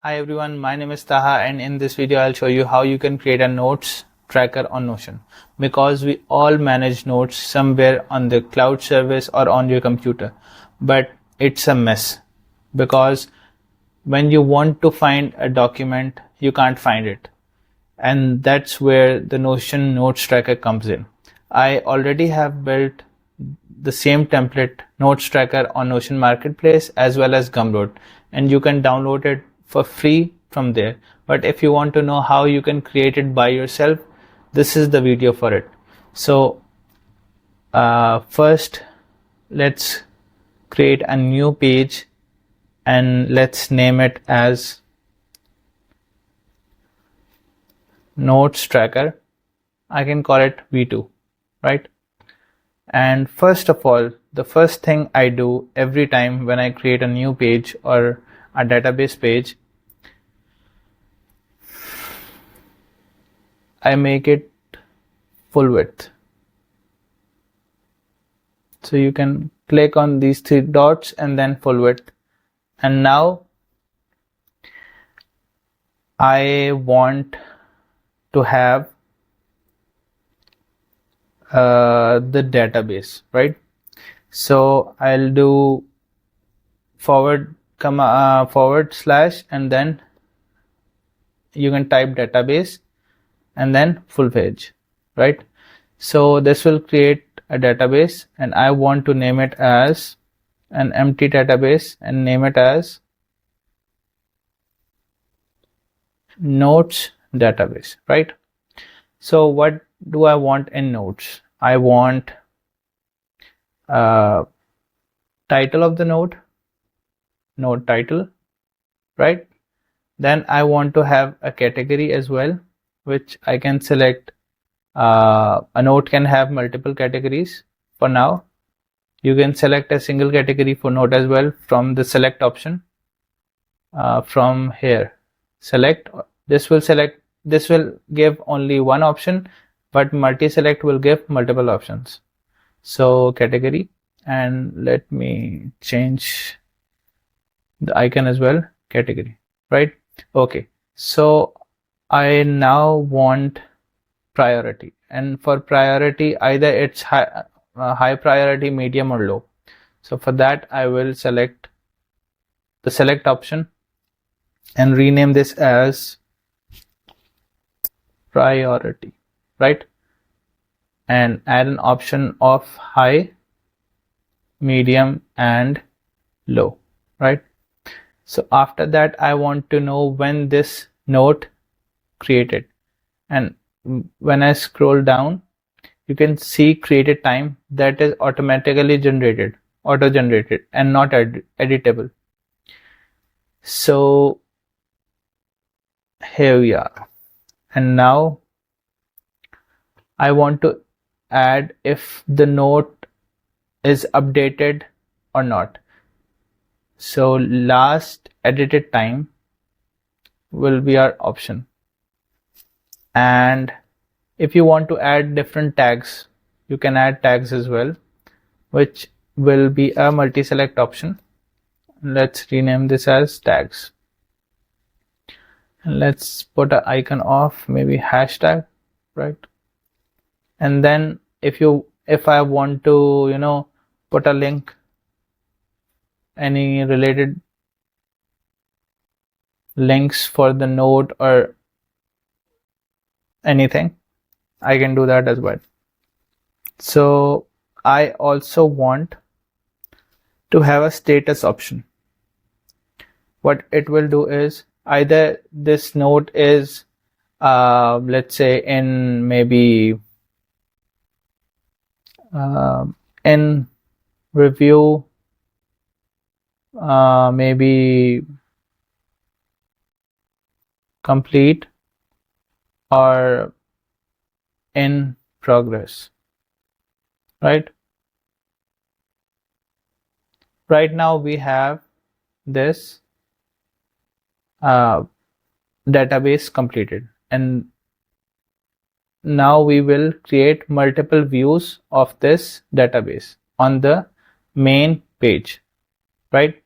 Hi everyone, my name is Taha and in this video I'll show you how you can create a notes tracker on Notion because we all manage notes somewhere on the cloud service or on your computer, but it's a mess because when you want to find a document you can't find it, and that's where the Notion notes tracker comes in. I already have built the same template notes tracker on Notion Marketplace as well as Gumroad, and you can download it for free from there. But if you want to know how you can create it by yourself, this is the video for it. So first let's create a new page and let's name it as notes tracker. I can call it V2, right? And first of all, the first thing I do every time when I create a new page or a database page, I make it full width. So you can click on these three dots and then full width. And now I want to have the database, right? So I'll do forward slash and then you can type database and then full page, right? So this will create a database and I want to name it as an empty database and name it as notes database, right? So what do I want in notes? I want title of the note title, right? Then I want to have a category as well, which I can select. A note can have multiple categories. For now, you can select a single category for note as well from the select option. From here, select. This will give only one option, but multi-select will give multiple options. So category, and let me change the icon as well, category, right? Okay, so I now want priority, and for priority either it's high priority, medium or low. So for that I will select the select option and rename this as priority, right? And add an option of high, medium and low, right? So after that I want to know when this note created, and when I scroll down you can see created time, that is automatically auto generated and not editable. So here we are, and now I want to add if the note is updated or not. So last edited time will be our option, and if you want to add different tags, you can add tags as well, which will be a multi-select option. Let's rename this as tags, and let's put an icon of maybe hashtag, right? And then if I want to put a link, any related links for the node or anything, I can do that as well. So I also want to have a status option. What it will do is either this node is let's say in maybe in review, maybe complete, or in progress, right? Right now we have this database completed, and now we will create multiple views of this database on the main page, right?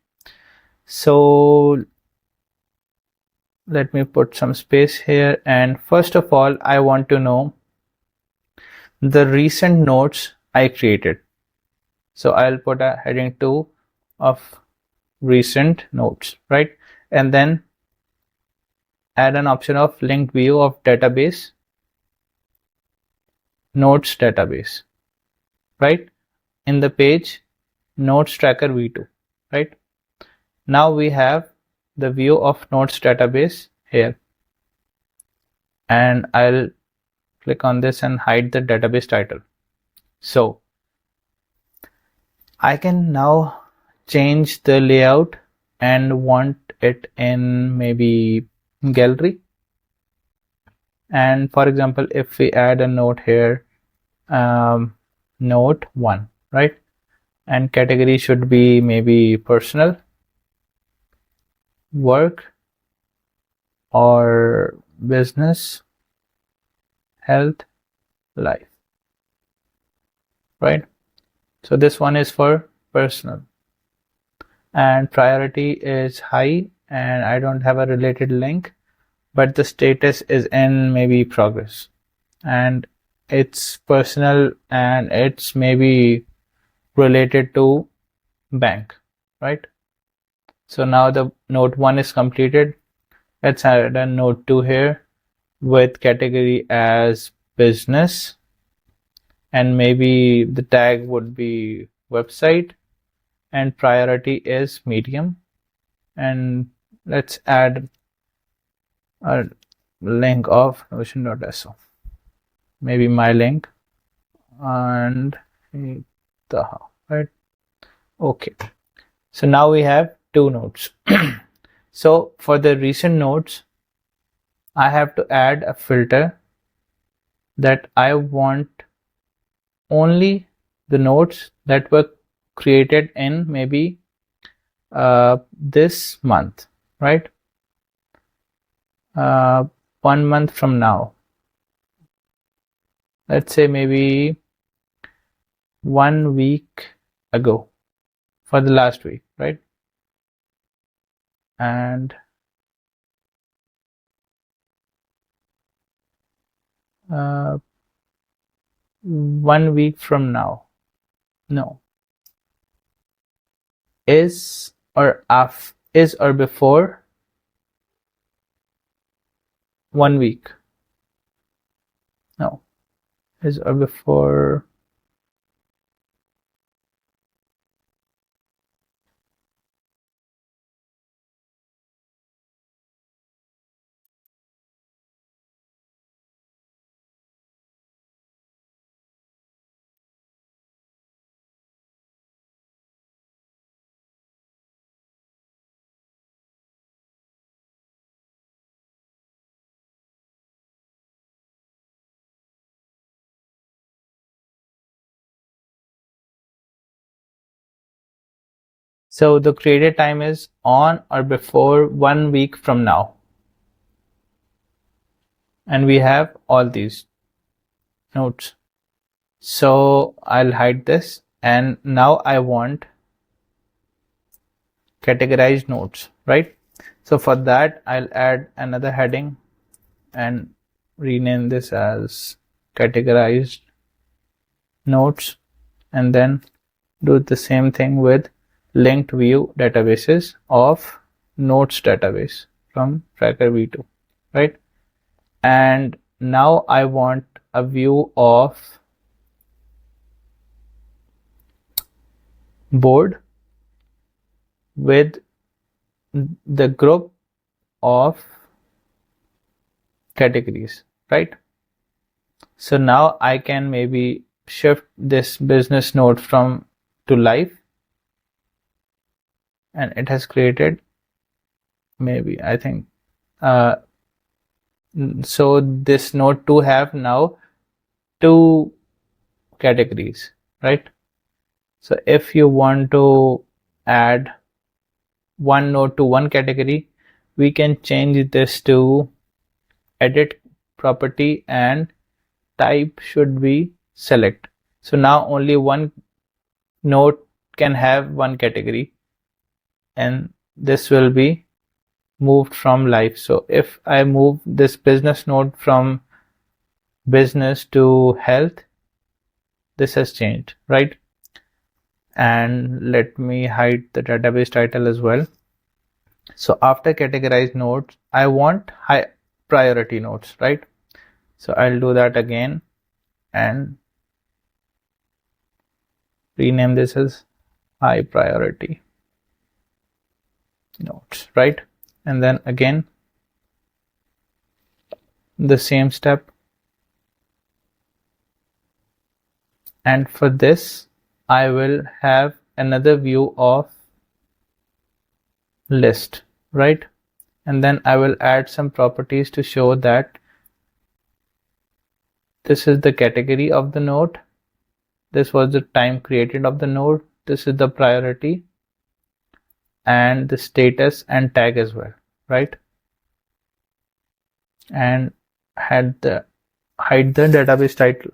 So let me put some space here, and first of all I want to know the recent notes I created. So I'll put a heading 2 of recent notes, right? And then add an option of linked view of database, notes database, right? In the page notes tracker v2, right? Now we have the view of notes database here, and I'll click on this and hide the database title. So I can now change the layout and want it in maybe gallery. And for example, if we add a note here, note 1, right? And category should be maybe personal, work, or business, health, life, right? So this one is for personal, and priority is high, and I don't have a related link, but the status is in maybe progress, and it's personal, and it's maybe related to bank, right? So now the note 1 is completed. Let's add a note 2 here with category as business, and maybe the tag would be website, and priority is medium, and let's add a link of notion.so, maybe my link, and the right. Okay, so now we have 2 nodes. So for the recent nodes, I have to add a filter that I want only the nodes that were created in maybe this month, right? 1 month from now, let's say maybe 1 week ago, for the last week, right? And 1 week from now, no, is or before 1 week, no, is or before so the created time is on or before 1 week from now, and we have all these nodes. So I'll hide this, and now I want categorized nodes, right? So for that I'll add another heading and rename this as categorized nodes, and then do the same thing with linked view databases of nodes database from tracker v2, right? And now I want a view of board with the group of categories, right? So now I can maybe shift this business node from to live, and it has created maybe, I think, so this node 2 have now 2 categories, right? So if you want to add one node to one category, we can change this to edit property, and type should be select. So now only one node can have one category, and this will be moved from life. So if I move this business node from business to health, this has changed, right? And let me hide the database title as well. So after categorize nodes, I want high priority nodes, right? So I'll do that again and rename this as high priority nodes, right? And then again, the same step. And for this, I will have another view of list, right? And then I will add some properties to show that this is the category of the node. This was the time created of the node. This is the priority and the status and tag as well, right? And hide the database title.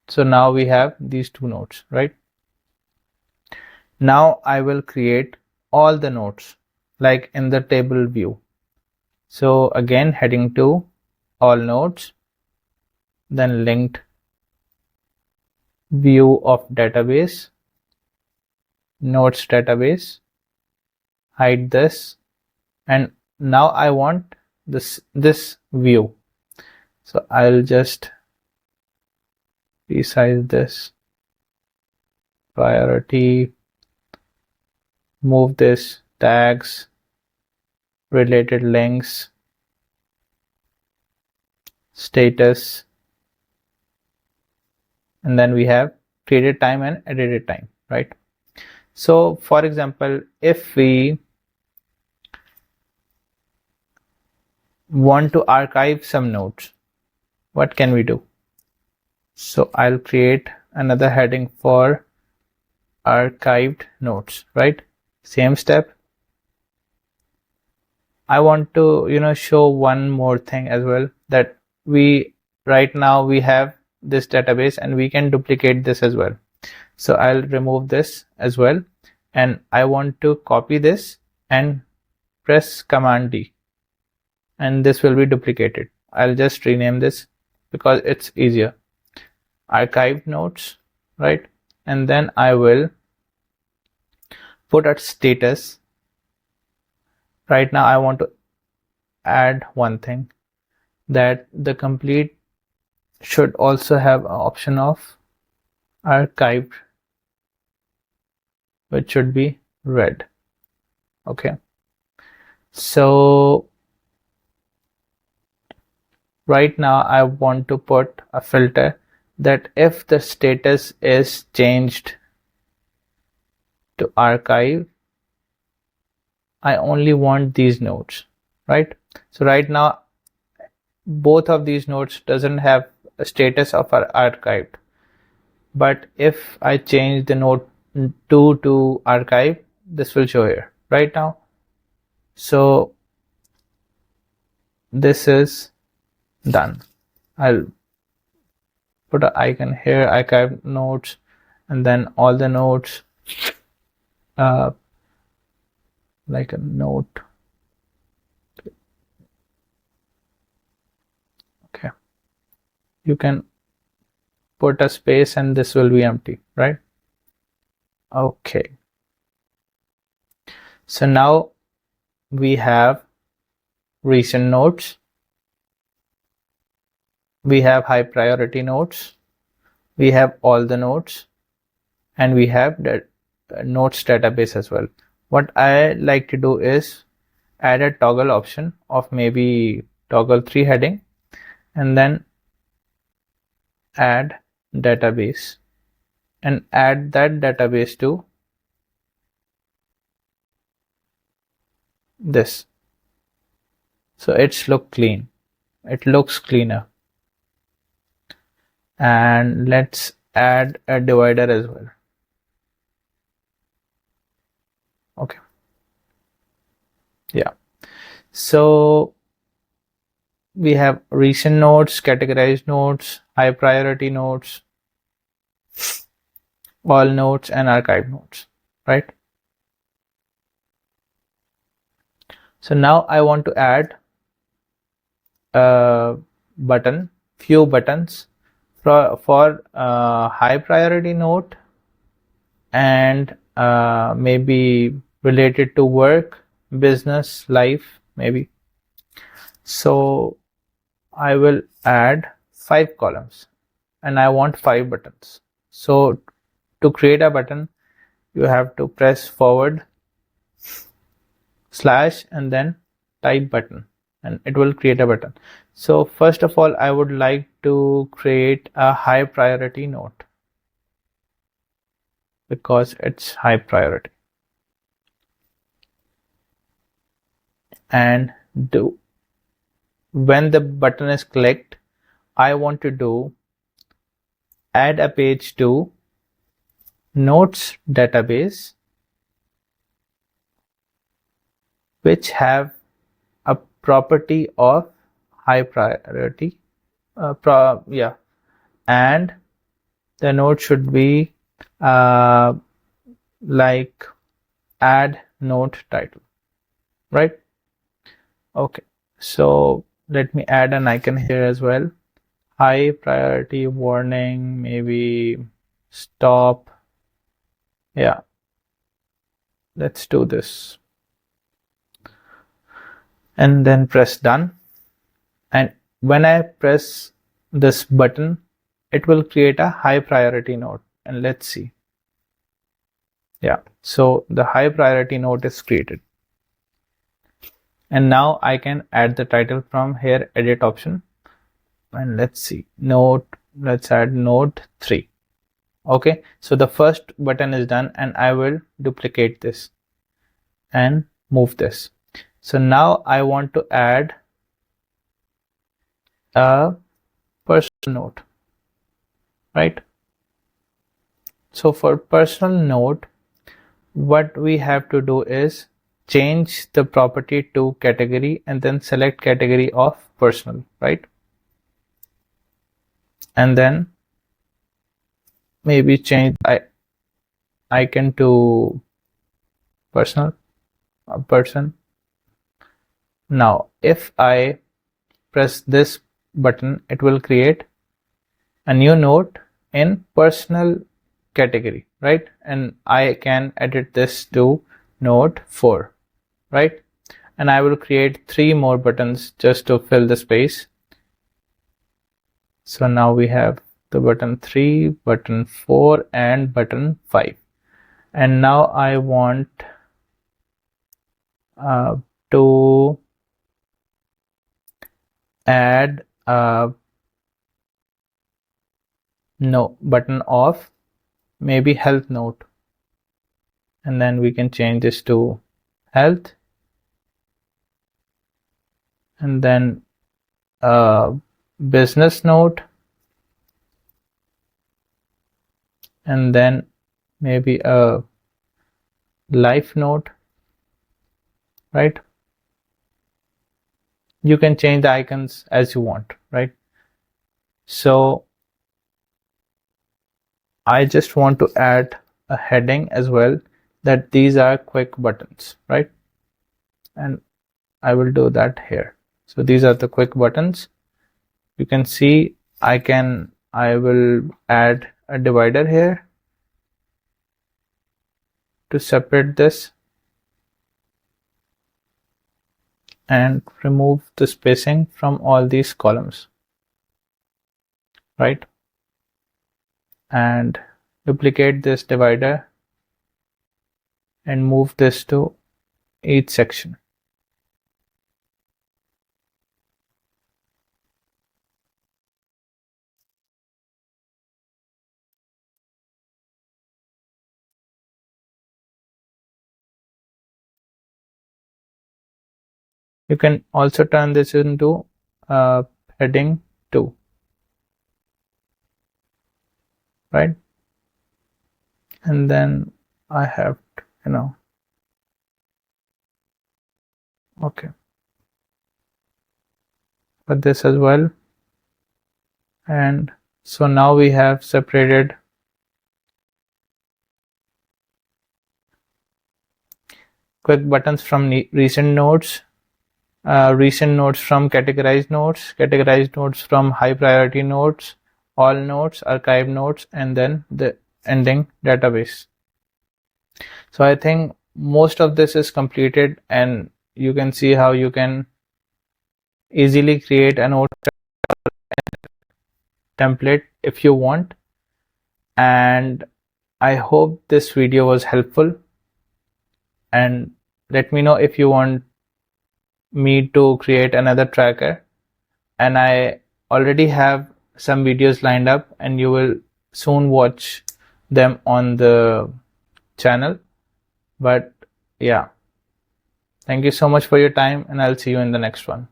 So now we have these two nodes, right? Now I will create all the nodes like in the table view. So again, heading to all nodes, then linked view of database, nodes database, hide this, and now I want this view. So I'll just resize this priority, move this tags, related links, status, and then we have created time and edited time, right? So for example, if we want to archive some nodes, what can we do? So I'll create another heading for archived nodes, right? Same step. I want to show one more thing as well, that we right now we have this database and we can duplicate this as well. So I'll remove this as well, and I want to copy this and press Command D, and this will be duplicated. I'll just rename this because it's easier. Archived nodes, right? And then I will put a status. Right now I want to add one thing, that the complete should also have an option of archived, which should be red. Okay, so right now I want to put a filter that if the status is changed to archive, I only want these nodes, right? So right now both of these nodes doesn't have a status of archived, but if I change the node 2 to archive, this will show here right now. So this is done. I'll put an icon here, archive nodes, and then all the nodes, like a note. Okay, you can put a space and this will be empty, right? Okay, so now we have recent nodes, we have high priority nodes, we have all the nodes, and we have the nodes database as well. What I like to do is add a toggle option of maybe toggle 3 heading, and then add database and add that database to this, so it looks cleaner. And let's add a divider as well. Okay, yeah, so we have recent nodes, categorized nodes, high priority nodes, all nodes, and archive nodes, right? So now I want to add a few buttons for high priority note, and maybe related to work, business, life, maybe. So I will add 5 columns, and I want 5 buttons. So to create a button, you have to press forward slash and then type button, and it will create a button. So first of all, I would like to create a high priority note because it's high priority, and when the button is clicked, I want to do add a page to notes database which have a property of high priority, and the note should be uh, like add note title, right? Okay, so let me add an icon here as well. High priority warning, maybe stop. Yeah, let's do this. And then press done. And when I press this button, it will create a high priority note. And let's see. Yeah, so the high priority note is created. And now I can add the title from here, edit option. And let's see, let's add note 3. Okay, so the first button is done, and I will duplicate this and move this. So now I want to add a personal note, right? So for personal note, what we have to do is change the property to category and then select category of personal, right? And then maybe change icon to personal, person. Now if I press this button, it will create a new note in personal category, right? And I can edit this to note 4, right? And I will create 3 more buttons just to fill the space. So now we have the button 3, button 4, and button 5. And now I want to add a button of maybe health note, and then we can change this to health, and then business note, and then maybe a life note, right? You can change the icons as you want, right? So I just want to add a heading as well, that these are quick buttons, right? And I will do that here. So these are the quick buttons. You can see I will add a divider here to separate this and remove the spacing from all these columns, right? And duplicate this divider and move this to each section. You can also turn this into heading 2, right? And then I have to, okay, put this as well. And so now we have separated quick buttons from recent notes, recent nodes from categorized nodes from high priority nodes, all nodes, archive nodes, and then the ending database. So I think most of this is completed, and you can see how you can easily create a node template if you want. And I hope this video was helpful, and let me know if you want me to create another tracker. And I already have some videos lined up, and you will soon watch them on the channel. But yeah, thank you so much for your time, and I'll see you in the next one.